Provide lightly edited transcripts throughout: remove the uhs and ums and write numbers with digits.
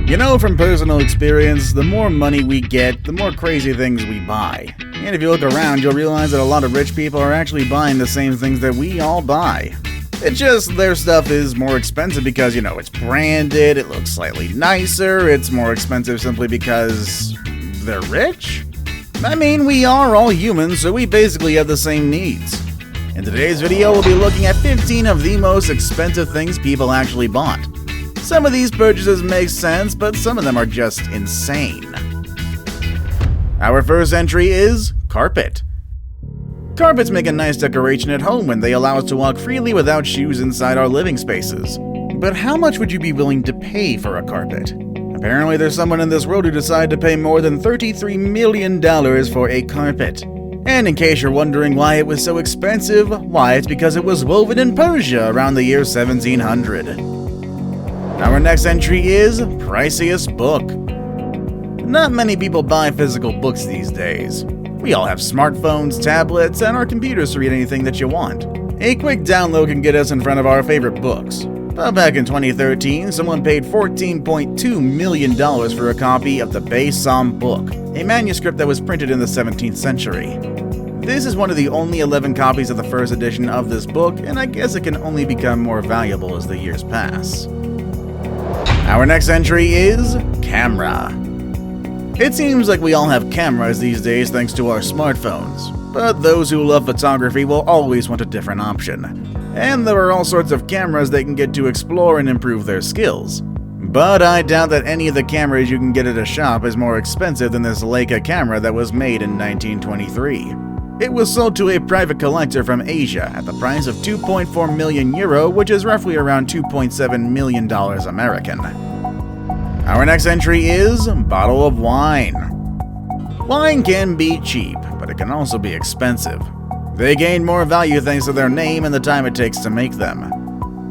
You know, from personal experience, the more money we get, the more crazy things we buy. And if you look around, you'll realize that a lot of rich people are actually buying the same things that we all buy. It's just their stuff is more expensive because, it's branded, it looks slightly nicer, it's more expensive simply because they're rich? I mean, we are all humans, so we basically have the same needs. In today's video, we'll be looking at 15 of the most expensive things people actually bought. Some of these purchases make sense, but some of them are just insane. Our first entry is carpet. Carpets make a nice decoration at home when they allow us to walk freely without shoes inside our living spaces. But how much would you be willing to pay for a carpet? Apparently there's someone in this world who decided to pay more than $33 million for a carpet. And in case you're wondering why it was so expensive, why, it's because it was woven in Persia around the year 1700. Our next entry is PRICIEST book. Not many people buy physical books these days. We all have smartphones, tablets, and our computers to read anything that you want. A quick download can get us in front of our favorite books. But back in 2013, someone paid $14.2 million for a copy of the Psalm book, a manuscript that was printed in the 17th century. This is one of the only 11 copies of the first edition of this book, and I guess it can only become more valuable as the years pass. Our next entry is camera. It seems like we all have cameras these days thanks to our smartphones, but those who love photography will always want a different option. And there are all sorts of cameras they can get to explore and improve their skills. But I doubt that any of the cameras you can get at a shop is more expensive than this Leica camera that was made in 1923. It was sold to a private collector from Asia at the price of €2.4 million, which is roughly around $2.7 million American. Our next entry is bottle of wine. Wine can be cheap, but it can also be expensive. They gain more value thanks to their name and the time it takes to make them.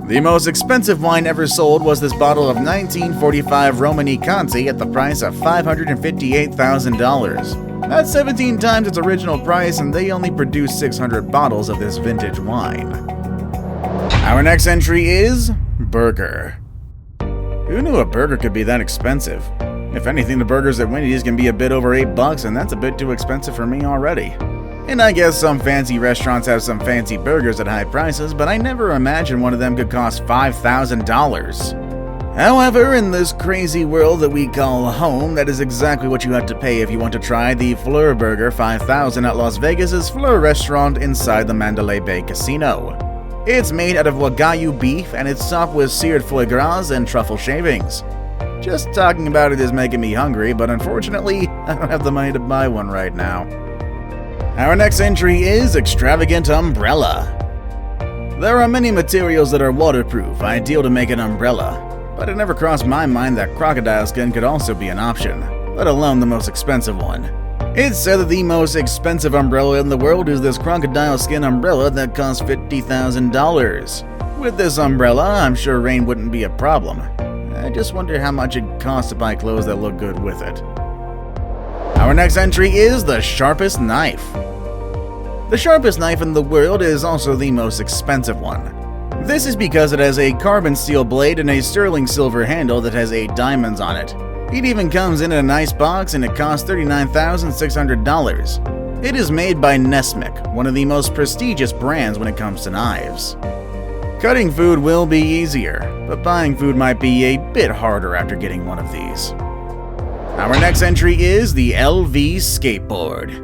The most expensive wine ever sold was this bottle of 1945 Romani Conti at the price of $558,000. That's 17 times its original price, and they only produced 600 bottles of this vintage wine. Our next entry is burger. Who knew a burger could be that expensive? If anything, the burgers at Wendy's can be a bit over $8, and that's a bit too expensive for me already. And I guess some fancy restaurants have some fancy burgers at high prices, but I never imagined one of them could cost $5,000. However, in this crazy world that we call home, that is exactly what you have to pay if you want to try the Fleur Burger 5000 at Las Vegas' Fleur restaurant inside the Mandalay Bay Casino. It's made out of Wagyu beef and it's topped with seared foie gras and truffle shavings. Just talking about it is making me hungry, but unfortunately, I don't have the money to buy one right now. Our next entry is extravagant umbrella. There are many materials that are waterproof, ideal to make an umbrella. But it never crossed my mind that crocodile skin could also be an option, let alone the most expensive one. It's said that the most expensive umbrella in the world is this crocodile skin umbrella that costs $50,000. With this umbrella, I'm sure rain wouldn't be a problem. I just wonder how much it costs to buy clothes that look good with it. Our next entry is the sharpest knife. The sharpest knife in the world is also the most expensive one. This is because it has a carbon steel blade and a sterling silver handle that has 8 diamonds on it. It even comes in a nice box and it costs $39,600. It is made by Nesmik, one of the most prestigious brands when it comes to knives. Cutting food will be easier, but buying food might be a bit harder after getting one of these. Our next entry is the LV skateboard.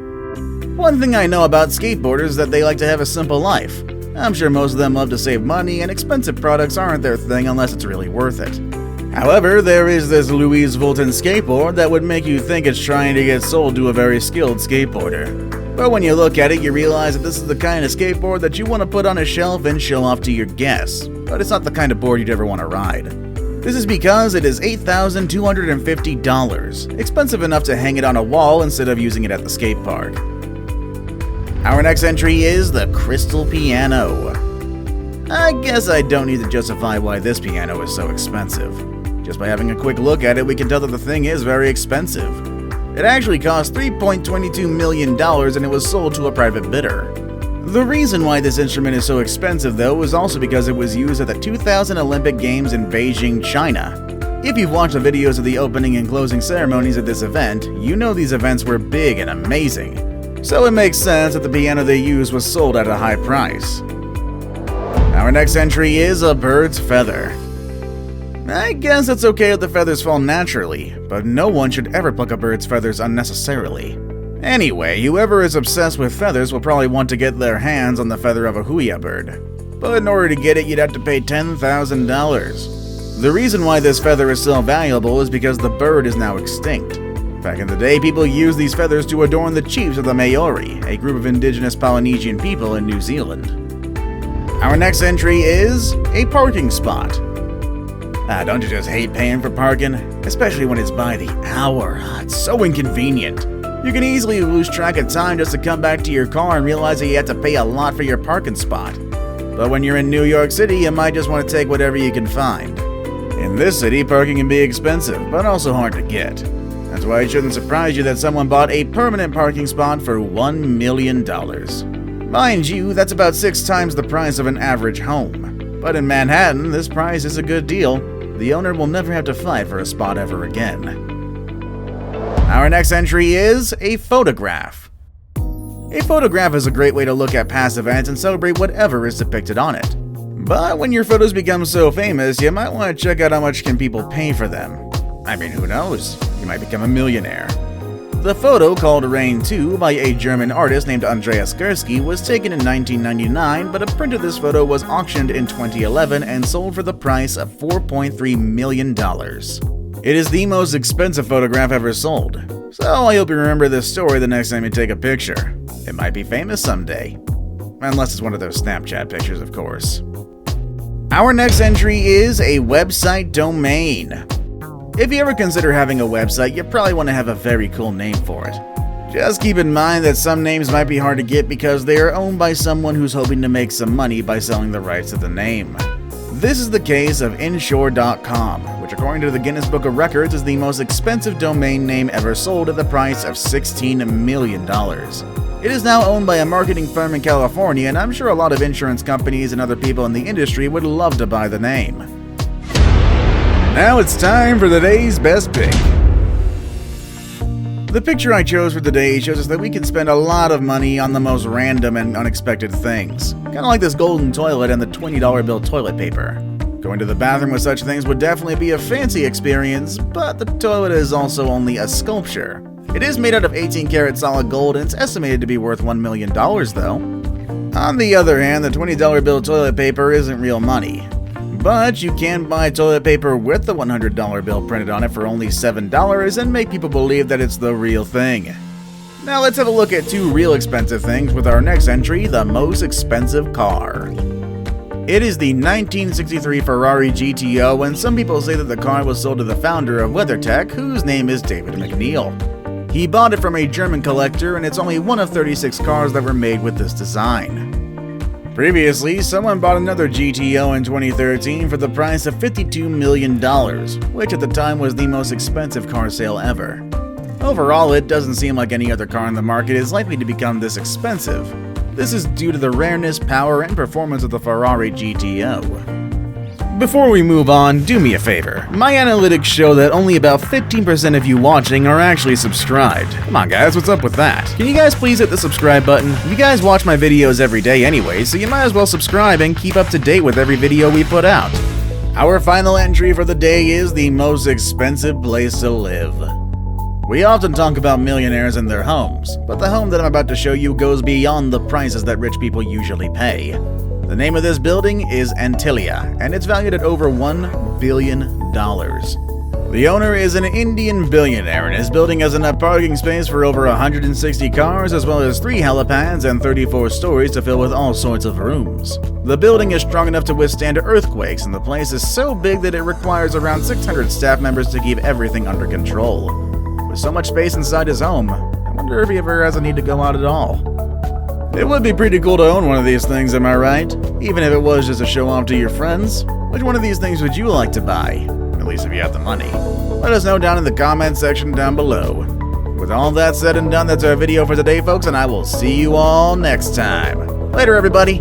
One thing I know about skateboarders is that they like to have a simple life. I'm sure most of them love to save money, and expensive products aren't their thing unless it's really worth it. However, there is this Louis Vuitton skateboard that would make you think it's trying to get sold to a very skilled skateboarder. But when you look at it, you realize that this is the kind of skateboard that you want to put on a shelf and show off to your guests, but it's not the kind of board you'd ever want to ride. This is because it is $8,250, expensive enough to hang it on a wall instead of using it at the skate park. Our next entry is the crystal piano. I guess I don't need to justify why this piano is so expensive. Just by having a quick look at it, we can tell that the thing is very expensive. It actually cost $3.22 million and it was sold to a private bidder. The reason why this instrument is so expensive, though, is also because it was used at the 2000 Olympic Games in Beijing, China. If you've watched the videos of the opening and closing ceremonies at this event, you know these events were big and amazing. So it makes sense that the piano they used was sold at a high price. Our next entry is a bird's feather. I guess it's okay if the feathers fall naturally, but no one should ever pluck a bird's feathers unnecessarily. Anyway, whoever is obsessed with feathers will probably want to get their hands on the feather of a huia bird. But in order to get it, you'd have to pay $10,000. The reason why this feather is so valuable is because the bird is now extinct. Back in the day, people used these feathers to adorn the chiefs of the Maori, a group of indigenous Polynesian people in New Zealand. Our next entry is a parking spot. Don't you just hate paying for parking? Especially when it's by the hour. It's so inconvenient. You can easily lose track of time just to come back to your car and realize that you have to pay a lot for your parking spot. But when you're in New York City, you might just want to take whatever you can find. In this city, parking can be expensive, but also hard to get. That's why it shouldn't surprise you that someone bought a permanent parking spot for $1 million. Mind you, that's about 6 times the price of an average home. But in Manhattan, this price is a good deal. The owner will never have to fight for a spot ever again. Our next entry is a photograph. A photograph is a great way to look at past events and celebrate whatever is depicted on it. But when your photos become so famous, you might want to check out how much can people pay for them. I mean, who knows? You might become a millionaire. The photo, called Rain 2 by a German artist named Andreas Gursky, was taken in 1999, but a print of this photo was auctioned in 2011 and sold for the price of $4.3 million. It is the most expensive photograph ever sold, so I hope you remember this story the next time you take a picture. It might be famous someday. Unless it's one of those Snapchat pictures, of course. Our next entry is a website domain. If you ever consider having a website, you probably want to have a very cool name for it. Just keep in mind that some names might be hard to get because they are owned by someone who's hoping to make some money by selling the rights to the name. This is the case of Inshore.com, which according to the Guinness Book of Records is the most expensive domain name ever sold at the price of $16 million. It is now owned by a marketing firm in California, and I'm sure a lot of insurance companies and other people in the industry would love to buy the name. Now it's time for the day's best pick. The picture I chose for today shows us that we can spend a lot of money on the most random and unexpected things. Kinda like this golden toilet and the $20 bill toilet paper. Going to the bathroom with such things would definitely be a fancy experience, but the toilet is also only a sculpture. It is made out of 18-karat solid gold and it's estimated to be worth $1 million though. On the other hand, the $20 bill toilet paper isn't real money. But you can buy toilet paper with the $100 bill printed on it for only $7 and make people believe that it's the real thing. Now let's have a look at 2 real expensive things with our next entry, the most expensive car. It is the 1963 Ferrari GTO, and some people say that the car was sold to the founder of WeatherTech, whose name is David McNeil. He bought it from a German collector, and it's only one of 36 cars that were made with this design. Previously, someone bought another GTO in 2013 for the price of $52 million, which at the time was the most expensive car sale ever. Overall, it doesn't seem like any other car on the market is likely to become this expensive. This is due to the rareness, power, and performance of the Ferrari GTO. Before we move on, do me a favor. My analytics show that only about 15% of you watching are actually subscribed. Come on guys, what's up with that? Can you guys please hit the subscribe button? You guys watch my videos every day anyway, so you might as well subscribe and keep up to date with every video we put out. Our final entry for the day is the most expensive place to live. We often talk about millionaires and their homes, but the home that I'm about to show you goes beyond the prices that rich people usually pay. The name of this building is Antilia, and it's valued at over $1 billion. The owner is an Indian billionaire, and his building has enough parking space for over 160 cars, as well as 3 helipads and 34 stories to fill with all sorts of rooms. The building is strong enough to withstand earthquakes, and the place is so big that it requires around 600 staff members to keep everything under control. With so much space inside his home, I wonder if he ever has a need to go out at all. It would be pretty cool to own one of these things, am I right? Even if it was just to show off to your friends. Which one of these things would you like to buy? At least if you have the money. Let us know down in the comment section down below. With all that said and done, that's our video for today, folks, and I will see you all next time. Later, everybody!